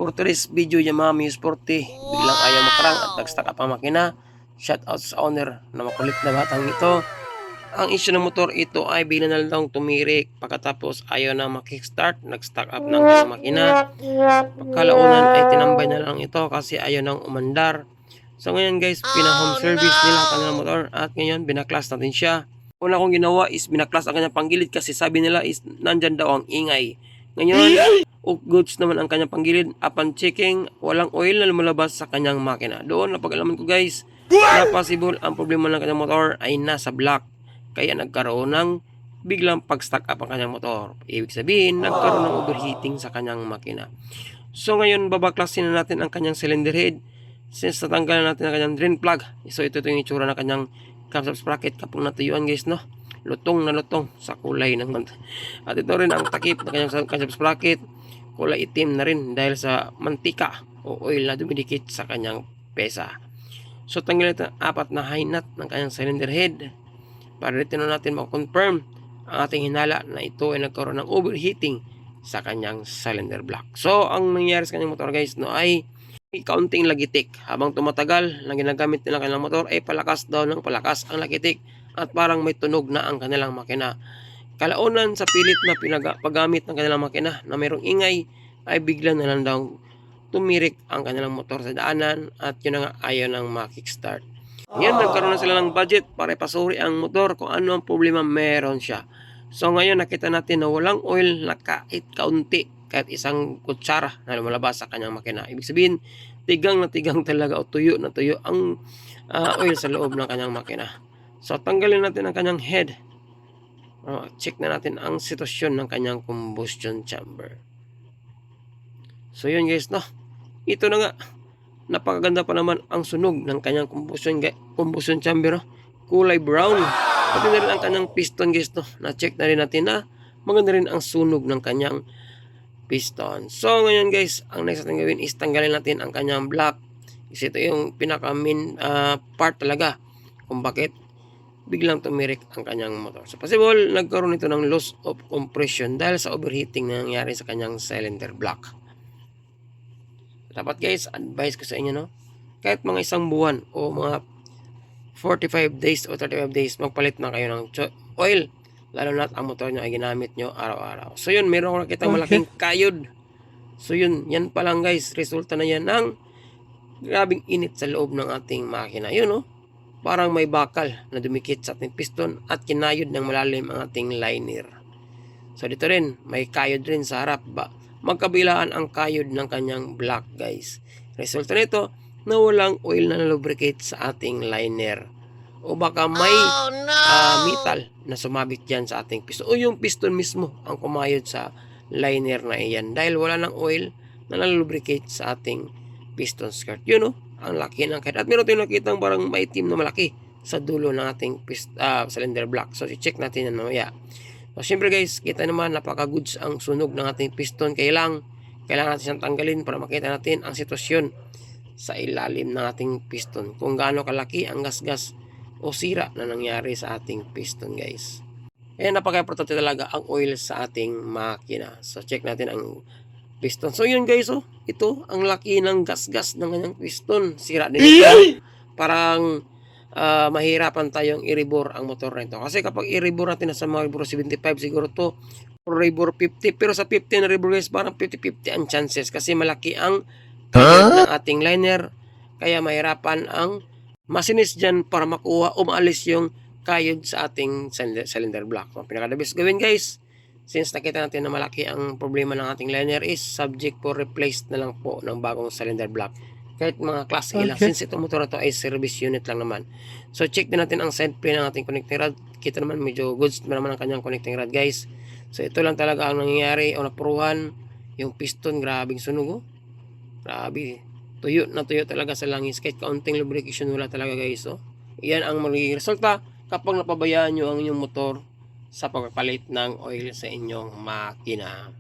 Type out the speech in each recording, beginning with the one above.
For today's video, Yamaha Muse 40, biglang ayaw makarang at nag-stack up ang makina. Shoutout sa owner na makulit na batang ito. Ang issue ng motor ito ay bigla na lang tumirik, pagkatapos ayaw na makickstart, nag-stack up ng kanyang makina. Pagkalaunan ay tinambay na lang ito kasi ayaw nang umandar. So ngayon guys, pina-home service nila ang kanyang motor at ngayon binaklas natin siya. Una kong ginawa is binaklas ang kanyang panggilid kasi sabi nila is nandyan daw ang ingay. Ngayon, goods naman ang kanyang panggilid. Upon checking, walang oil na lumalabas sa kanyang makina. Doon napag-alaman ko guys, na possible ang problema ng kanyang motor ay nasa block. Kaya nagkaroon ng biglang pag-stack up ang kanyang motor. Ibig sabihin, nagkaroon ng overheating sa kanyang makina. So ngayon, babaklasin na natin ang kanyang cylinder head. Since natanggalan natin ang kanyang drain plug. So ito yung itsura ng kanyang camshaft sprocket kapag natuyuan guys, no? Lutong na lutong sa kulay ng at ito rin ang takip ng kanyang camshaft sprocket, kulay itim na rin dahil sa mantika o oil na dumidikit sa kanyang pesa. So tanggalin natin 4 na high nut ng kanyang cylinder head para dito na natin makonfirm ang ating hinala na ito ay nagkaroon ng overheating sa kanyang cylinder block. So ang nangyari sa kanyang motor guys, no, ay kaunting lagitik. Habang tumatagal, ang ginagamit nila kanilang motor ay palakas daw ng palakas ang lagitik at parang may tunog na ang kanilang makina. Kalaunan sa pilit na paggamit ng kanilang makina na mayroong ingay ay bigla na lang daw tumirik ang kanilang motor sa daanan at yun nga ayaw ng makickstart. Ngayon nagkaroon na sila ng budget para ipasuri ang motor kung ano ang problema meron siya. So ngayon nakita natin na walang oil na kahit kaunti, kahit isang kutsara na lumalabas sa kanyang makina. Ibig sabihin, tigang na tigang talaga o tuyo na tuyo ang oil sa loob ng kanyang makina. So tanggalin natin ang kanyang head. Check na natin ang sitwasyon ng kanyang combustion chamber. So yun guys, no. Ito na nga. Napakaganda pa naman ang sunog ng kanyang combustion chamber, no? Kulay brown. Pati na rin ang kanyang piston guys, no. Na-check na rin natin na maganda rin ang sunog ng kanyang piston. So ngayon guys, ang next natin gawin is tanggalin natin ang kanyang block. Kasi ito yung pinaka main part talaga kung bakit biglang tumirik ang kanyang motor. So possible nagkaroon ito ng loss of compression dahil sa overheating na nangyari sa kanyang cylinder block. Dapat guys, advice ko sa inyo, no, kahit mga isang buwan o mga 45 days o 35 days, magpalit na kayo ng oil, lalo na ang motor nyo ay ginamit nyo araw-araw. So yun, meron ko nakita malaking kayod. So yun, yan pa lang guys, resulta na yan ng grabing init sa loob ng ating makina. Yun, no, parang may bakal na dumikit sa ating piston at kinayod ng malalim ang ating liner. So dito rin, may kayod rin sa harap. Magkabilaan ang kayod ng kanyang block guys. Resulta nito na walang oil na lubricate sa ating liner. O baka may metal na sumabit dyan sa ating piston. O yung piston mismo ang kumayod sa liner na iyan. Dahil wala ng oil na lubricate sa ating piston skirt. Yun, no, ang laki ng kayod. At meron tayong nakitang parang maitim na malaki sa dulo ng ating cylinder block. So i-check natin yan mamaya. So syempre guys, kita naman napaka-goods ang sunog ng ating piston. Kailangan natin siyang tanggalin para makita natin ang sitwasyon sa ilalim ng ating piston. Kung gaano kalaki ang gasgas o sira na nangyari sa ating piston guys. Kaya napaka-importante talaga ang oil sa ating makina. So check natin ang piston. So yun guys, oh, ito ang laki ng gasgas ng kanyang piston. Sira din ito. Parang mahirapan tayong i-rebore ang motor na ito. Kasi kapag i-rebore natin sa mga rebore 75 siguro to or rebore 50. Pero sa 50 na rebore guys, parang 50-50 ang chances. Kasi malaki ang kayod ng ating liner. Kaya mahirapan ang masinis dyan para makuha o maalis yung kayod sa ating cylinder block. So, pinaka-the-best gawin guys, since nakita natin na malaki ang problema ng ating liner, is subject for replace na lang po ng bagong cylinder block. Kahit mga class A lang. Since itong motor na to ay service unit lang naman. So check din natin ang side plate ng ating connecting rod. Kita naman medyo goods naman ang kanyang connecting rod guys. So ito lang talaga ang nangyayari o napuruhan. Yung piston, grabing sunog, oh. Grabe. Tuyo na tuyo talaga sa langis. Kahit kaunting lubrication wala talaga guys, oh. Yan ang magiging resulta kapag napabayaan nyo ang inyong motor sa pagpapalit ng oil sa inyong makina.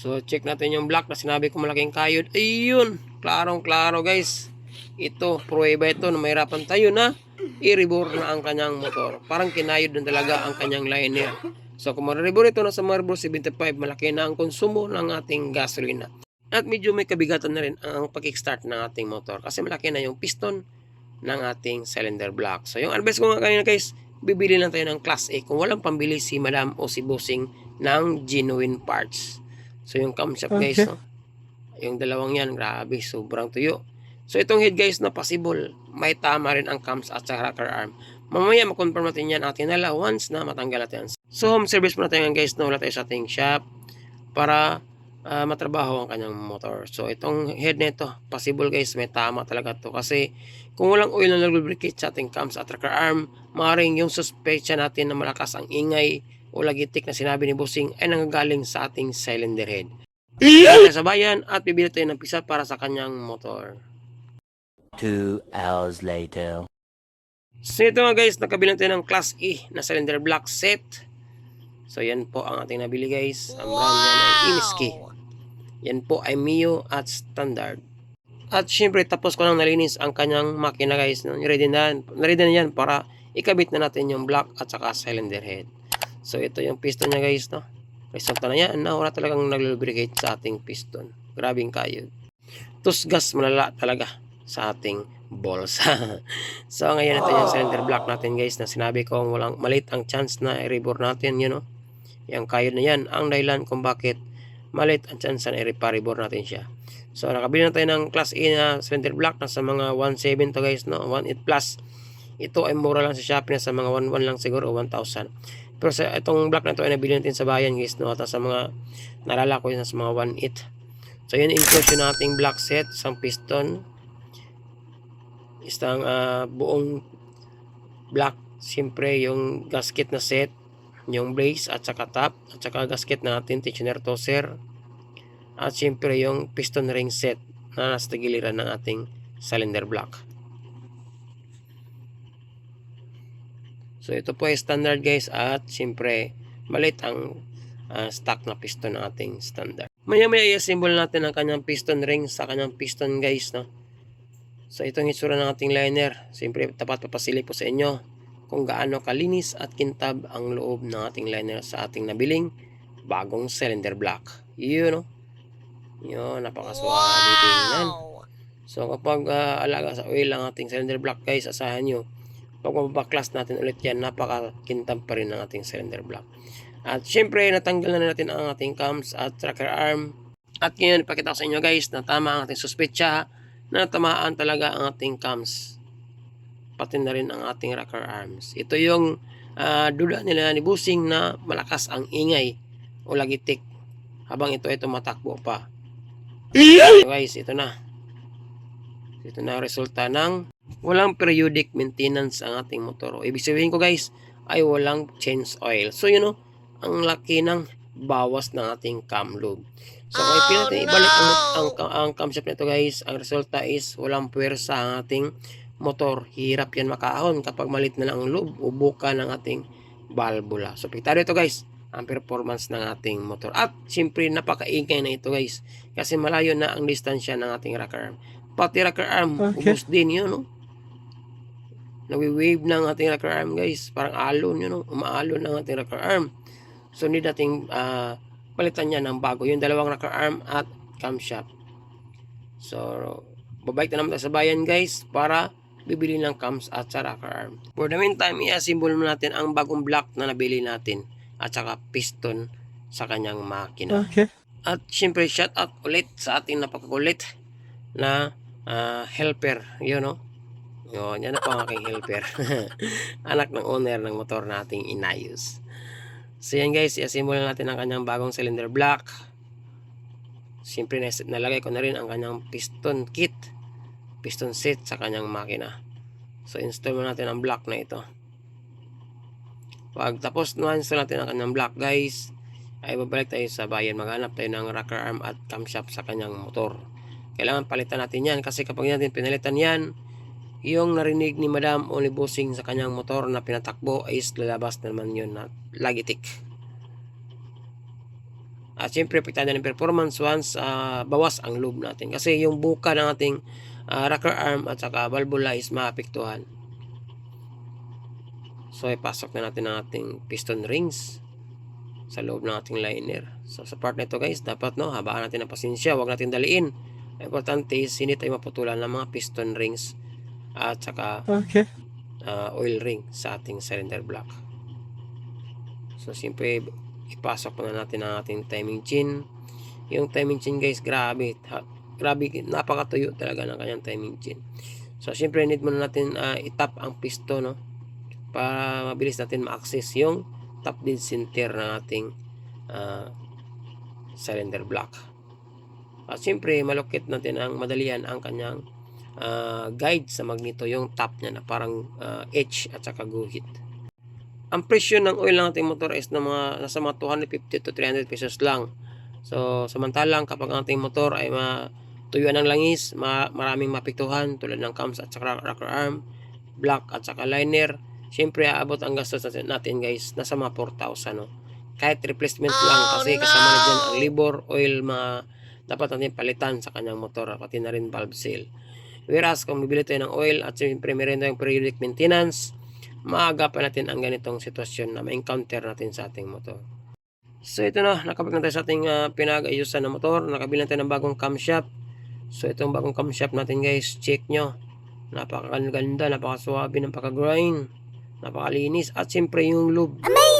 So check natin yung block na sinabi ko malaking kayod. Ayun, klarong-klaro guys. Ito, pruweba ito na mahirapan tayo na i-rebore na ang kanyang motor. Parang kinayod na talaga ang kanyang liner. So kung mariborito na sa Marlboro 75, malaki na ang konsumo ng ating gasolina. At medyo may kabigatan na rin ang pag-kickstart ng ating motor kasi malaki na yung piston ng ating cylinder block. So yung advice ko nga kanina guys, bibili lang tayo ng Class A kung walang pambili si Madam o si Bossing ng genuine parts. So yung camshaft guys, no? Yung dalawang yan, grabe, sobrang tuyo. So itong head guys na possible, may tama rin ang cams at sa rocker arm. Mamaya makonfirm natin yan atin nala once na matanggal natin. So home service muna tayo guys, na wala tayo sa ating shop para matrabaho ang kanyang motor. So itong head nito, possible guys, may tama talaga to kasi kung walang oil na nag-lubricate sa ating cams at rocker arm, maaaring yung suspecha natin na malakas ang ingay o lagitik na sinabi ni Bossing ay nanggagaling sa ating cylinder head. Kaya sa bayan at bibili tayo ng pisa para sa kanyang motor. 2 hours later. So ito nga guys, nakabilang tayo ng Class E na cylinder block set. So yan po ang ating nabili guys. Ang brand niya ay Imiski. Yan po ay Mio at Standard. At syempre tapos ko lang nalinis ang kanyang makina guys. Ready na yan para ikabit na natin yung block at saka cylinder head. So ito yung piston niya guys, no. Resulta na yan na wala talagang nag-lubricate sa ating piston. Grabing kayod. Tusgas malala talaga sa ating bolsa. So ngayon ito yung cylinder block natin guys na sinabi ko walang malit ang chance na i-rebore natin, you know. Yung kayod na yan ang dahilan kung bakit malit ang chance na i-rebore natin siya. So nakabili na tayo ng Class A na cylinder block na sa mga 1.7 to guys, no, 1.8 plus. Ito ay mura lang sa Shopee na sa mga 1.1 lang siguro o 1,000. Pero sa itong block na ito ay nabili natin sa bayan guys, no, at sa mga nalala ko yun sa mga 1.8. So yun inclusion nating block set, isang piston, isang buong block, siyempre yung gasket na set, yung base at saka top, at saka gasket natin, tensioner tosser, at siyempre yung piston ring set na nasa giliran ng ating cylinder block. So ito po ay standard guys at siyempre maliit ang stock na piston ng ating standard. Maya i-assemble natin ang kanyang piston ring sa kanyang piston guys, no. So itong itsura ng ating liner. Siyempre tapat papasili po sa inyo kung gaano kalinis at kintab ang loob ng ating liner sa ating nabiling bagong cylinder block. Yun, no. Yun, napakaswabe tingnan. So kapag alaga sa oil ang ating cylinder block guys, asahan nyo pag mabaklas natin ulit yan, napakakintab pa rin ang ating cylinder block. At syempre natanggal na natin ang ating cams at rocker arm. At ngayon ipakita ko sa inyo guys na tama ang ating suspetsa na tamaan talaga ang ating cams, pati na rin ang ating rocker arms. Ito yung duda nila ni Bossing na malakas ang ingay o lagitik habang ito ay tumatakbo pa. So guys, ito na ang resulta ng walang periodic maintenance ang ating motor. O ibig sabihin ko guys ay walang change oil. So yun, ang laki ng bawas ng ating cam lube. So kung ipin natin ibalik ang camshaft nito guys, ang resulta is walang puwersa ang ating motor. Hirap yan makaahon kapag malit na lang ang lube o buka ng ating valvula. So piktado ito guys ang performance ng ating motor. At siyempre napakaingay na ito guys kasi malayo na ang distansya ng ating rocker arm. Pati rocker arm, ubos din yun, no? Nawi-wave ng ating rocker arm guys, parang alon yun, no? Umaalon ng ating rocker arm. So need nating palitan niya ng bago yung dalawang rocker arm at camshaft. So babalik na naman tayo sa bayan guys para bibili ng cams at sa rocker arm. For the meantime, i-assemble natin ang bagong block na nabili natin at saka piston sa kanyang makina. Okay. At syempre shout out ulit sa ating napakakulit na helper, yun, no? Yun, yan na po ang aking helper. Anak ng owner ng motor nating inayos. So yan guys, i-assemble natin ang kanyang bagong cylinder block. Siyempre nalagay ko na rin ang kanyang piston kit, piston set sa kanyang makina. So install mo natin ang block na ito. Pag tapos na install natin ang kanyang block guys, ay babalik tayo sa bayan, maghanap tayo ng rocker arm at camshaft sa kanyang motor. Kailangan palitan natin yan kasi kapag natin pinalitan yan, yung narinig ni Madam o ni Bossing sa kanyang motor na pinatakbo ay lalabas naman yun na lagitik. At syempre piktado ng performance once bawas ang lube natin kasi yung buka ng ating rocker arm at saka valvula is maapektuhan. So ipasok na natin ang ating piston rings sa loob ng ating liner. So sa part nito guys, dapat no, habaan natin ang pasensya, wag natin daliin. Ang importante is hindi tayo maputulan ng mga piston rings at saka oil ring sa ating cylinder block. So siyempre ipasok muna natin ang ating timing chain. Yung timing chain guys, grabe, napakatuyo talaga ng kanyang timing chain. So siyempre need muna natin itap ang piston, no, para mabilis natin ma-access yung top dead center ng ating cylinder block. At siyempre malukit natin ang madalian ang kanyang guide sa magneto, yung top niya na parang H at saka guhit. Ang presyo ng oil ng ating motor is nasa mga 250 to 300 pesos lang. So samantalang kapag ang ating motor ay matuyuan ng langis, maraming mapiktuhan tulad ng cams at saka rocker arm, block at saka liner, syempre aabot ang gastos natin guys nasa mga 4,000, no? Kahit replacement lang, kasi kasama na dyan ang libor, oil, dapat natin palitan sa kanyang motor, pati na rin valve seal. Whereas kung bibili tayo ng oil at syempre meron tayong periodic maintenance, maagapan natin ang ganitong sitwasyon na ma-encounter natin sa ating motor. So ito na, nakabalik na tayo sa ating pinag-ayusan ng motor. Nakabili na tayo ng bagong camshaft. So itong bagong camshaft natin guys, check nyo, napakaganda, napakaswabe, napaka-grind, napakalinis. At siyempre yung lube,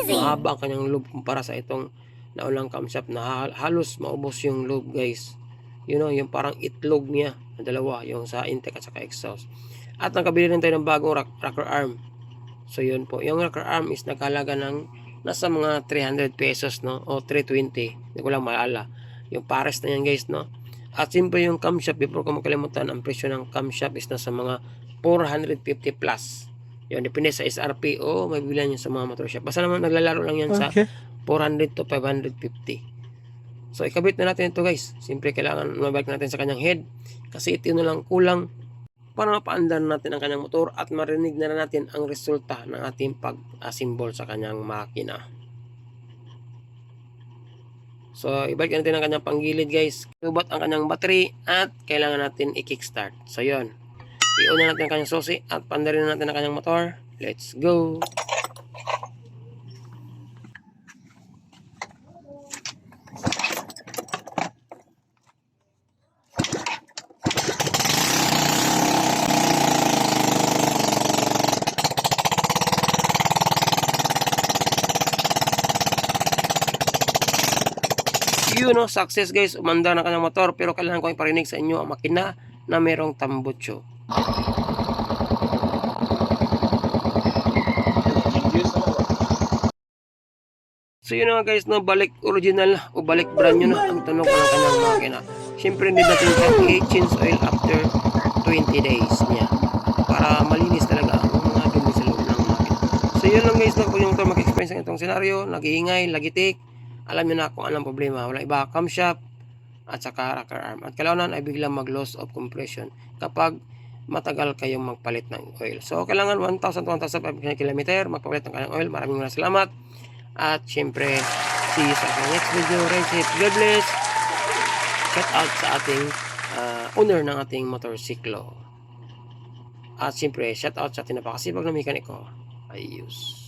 mahaba ang kanyang lube kumpara sa itong naulang camshaft na halos maubos yung lube guys. You know, yung parang itlog niya na dalawa, yung sa intake at saka exhaust. At nakabili rin tayo ng bagong rocker arm. So yun po, yung rocker arm is naghalaga ng nasa mga 300 pesos, no, o 320, hindi ko lang maalala. Yung pares na yan guys, no. At siyempre yung camshaft, before ko makalimutan, ang presyo ng camshaft is nasa mga 450 plus. Yun, depende sa SRP o may bibilan yun sa mga motor shop. Basta naman naglalaro lang yan sa 400 to 550. So ikabit na natin ito guys. Siyempre kailangan mabalik natin sa kanyang head, kasi ito na lang kulang para mapaandar natin ang kanyang motor at marinig na natin ang resulta ng ating pag-assemble sa kanyang makina. So ibalik natin ang kanyang panggilid guys. Lubat ang kanyang battery at kailangan natin i-kickstart. So yun, iuna natin ang kanyang susi at pandarin natin ang kanyang motor. Let's go! Yun, no, success guys, umanda na kanyang motor, pero kailangan ko iparinig sa inyo ang makina na merong tambutso. So yun nga guys, no, balik original o balik brand nyo na ang tunog ng kanyang makina. Siyempre hindi natin siya i-change oil after 20 days niya para malinis talaga ang mga dumi sa loob ng makina. So yun lang guys, no, kung yung motor mag-experience ng itong senaryo, nag-iingay, lagitik, alam nyo na kung anong problema. Wala iba, camshaft at saka rocker arm. At kailangan ay biglang mag-loss of compression kapag matagal kayong magpalit ng oil. So kailangan 1,000 to 1,500 km magpapalit ng kanyang oil. Maraming salamat. At syempre, see you sa next video. Ride safe, God bless. Shout out sa ating owner ng ating motorsiklo. At syempre, shout out sa ating napakasipag na mekaniko. Ayos.